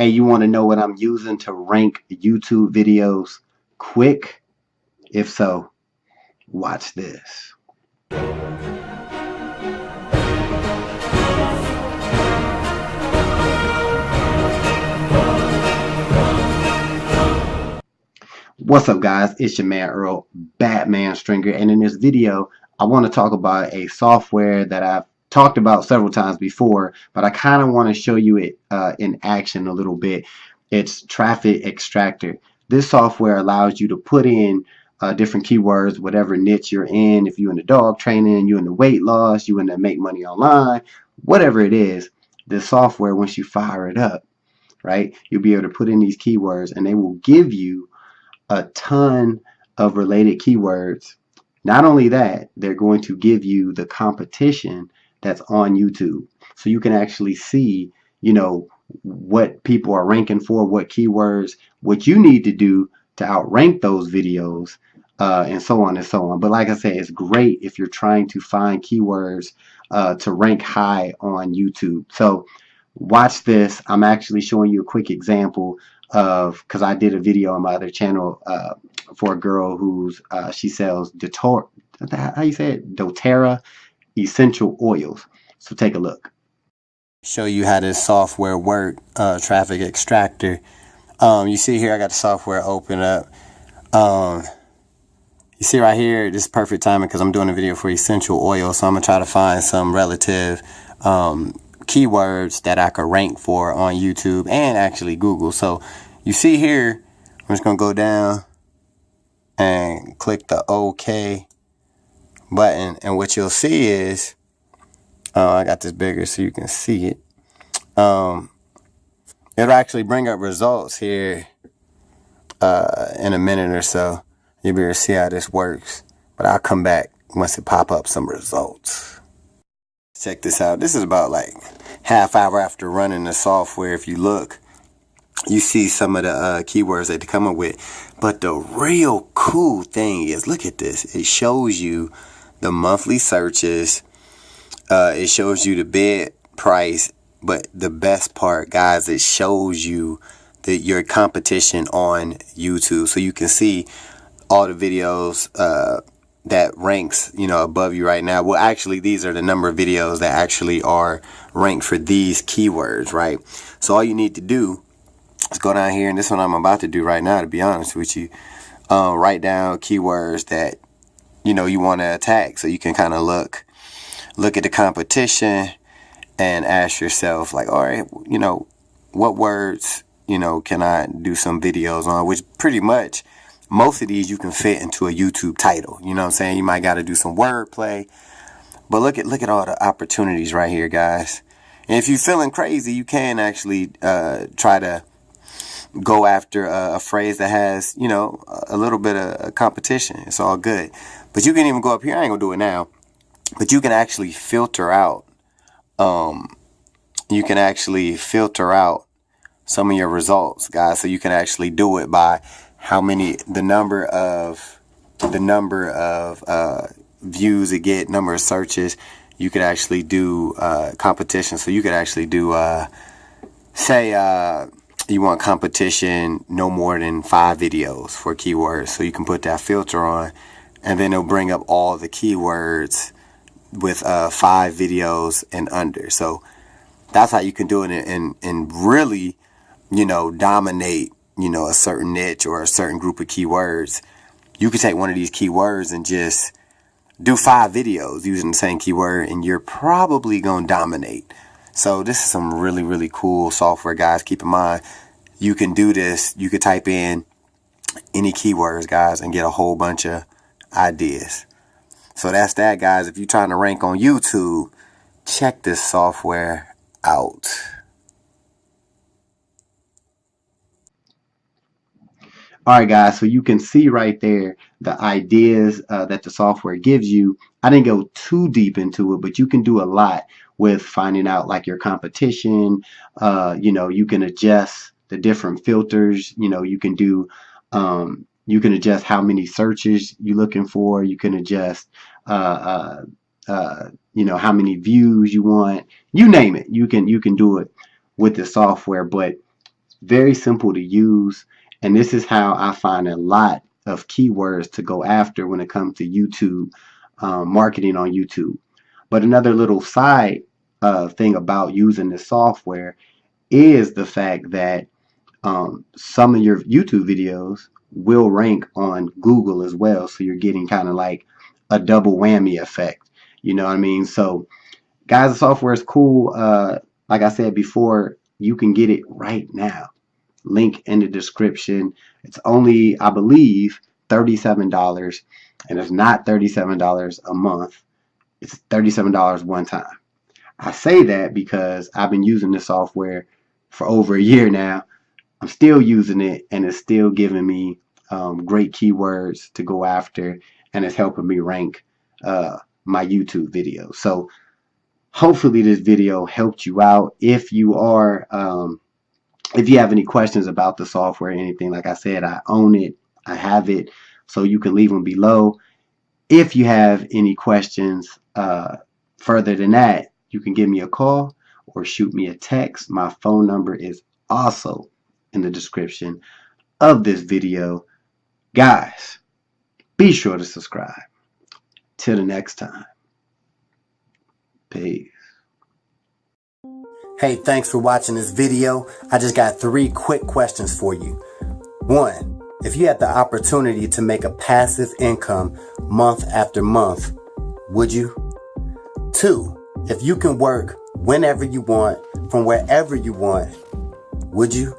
Hey, you want to know what I'm using to rank YouTube videos quick? If so, watch this. What's up, guys? It's your man Earl, Batman Stringer, and in this video I want to talk about a software that I've talked about several times before, but I kind of want to show you it in action a little bit. It's Traffic Extractor. This software allows you to put in different keywords, whatever niche you're in. If you're in the dog training, you're in the weight loss, you're in the make money online, whatever it is, this software, once you fire it up, right, you'll be able to put in these keywords and they will give you a ton of related keywords. Not only that, they're going to give you the competition that's on YouTube. So you can actually see, what people are ranking for, what keywords, what you need to do to outrank those videos, and so on and so on. But like I said, it's great if you're trying to find keywords to rank high on YouTube. So watch this. I'm actually showing you a quick example of, because I did a video on my other channel for a girl who's she sells how you say it, doTERRA essential oils. So take a look. Show you how this software work, Traffic Extractor. You see here I got the software open up. You see right here, this is perfect timing because I'm doing a video for essential oil, so I'm gonna try to find some relative keywords that I could rank for on YouTube and actually Google. So you see here, I'm just gonna go down and click the OK button, and what you'll see is, I got this bigger so you can see it. It'll actually bring up results here in a minute or so. You'll be able to see how this works, but I'll come back once it pop up some results. Check this out. This is about like half hour after running the software. If you look, you see some of the keywords that they come up with. But the real cool thing is, look at this. It shows you the monthly searches. It shows you the bid price. But the best part, guys, it shows you your competition on YouTube. So you can see all the videos that ranks, above you right now. Well, actually, these are the number of videos that actually are ranked for these keywords, right? So all you need to do is go down here, and this is what I'm about to do right now, to be honest with you. Write down keywords that, you want to attack. So you can kind of look at the competition and ask yourself, like, all right, what words, can I do some videos on? Which pretty much, most of these you can fit into a YouTube title. You know what I'm saying? You might got to do some wordplay. But look at all the opportunities right here, guys. And if you're feeling crazy, you can actually try to go after a phrase that has, a little bit of competition. It's all good. But you can even go up here. I ain't going to do it now. But you can actually filter out. You can actually filter out some of your results, guys. So you can actually do it by the number of views it get, number of searches. You could actually do competition. So you could actually do say you want competition no more than 5 videos for keywords. So you can put that filter on, and then it'll bring up all the keywords with 5 videos and under. So that's how you can do it and really, dominate, a certain niche or a certain group of keywords. You could take one of these keywords and just do 5 videos using the same keyword, and you're probably going to dominate. So this is some really, really cool software, guys. Keep in mind, you can do this. You could type in any keywords, guys, and get a whole bunch of ideas. So that's that, guys. If you're trying to rank on YouTube, check this software out. All right, guys, so you can see right there the ideas that the software gives you. I didn't go too deep into it, but you can do a lot with finding out like your competition. You can adjust the different filters. You can do you can adjust how many searches you're looking for. You can adjust how many views you want. You name it. You can do it with the software. But very simple to use. And this is how I find a lot of keywords to go after when it comes to YouTube, marketing on YouTube. But another little side thing about using this software is the fact that some of your YouTube videos will rank on Google as well. So you're getting kind of like a double whammy effect. You know what I mean? So guys, the software is cool. Like I said before, you can get it right now. Link in the description. It's only, I believe, $37. And it's not $37 a month. It's $37 one time. I say that because I've been using this software for over a year now. I'm still using it, and it's still giving me great keywords to go after, and it's helping me rank my YouTube videos. So hopefully this video helped you out. If you are, if you have any questions about the software or anything, like I said, I own it, I have it, so you can leave them below. If you have any questions further than that, you can give me a call or shoot me a text. My phone number is also in the description of this video. Guys, be sure to subscribe. Till the next time. Peace. Hey, thanks for watching this video. I just got 3 quick questions for you. 1, if you had the opportunity to make a passive income month after month, would you? 2, if you can work whenever you want, from wherever you want, would you?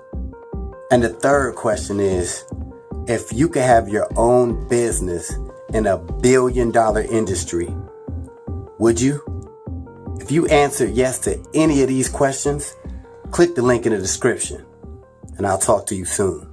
And the 3rd question is, if you could have your own business in a billion-dollar industry, would you? If you answered yes to any of these questions, click the link in the description, and I'll talk to you soon.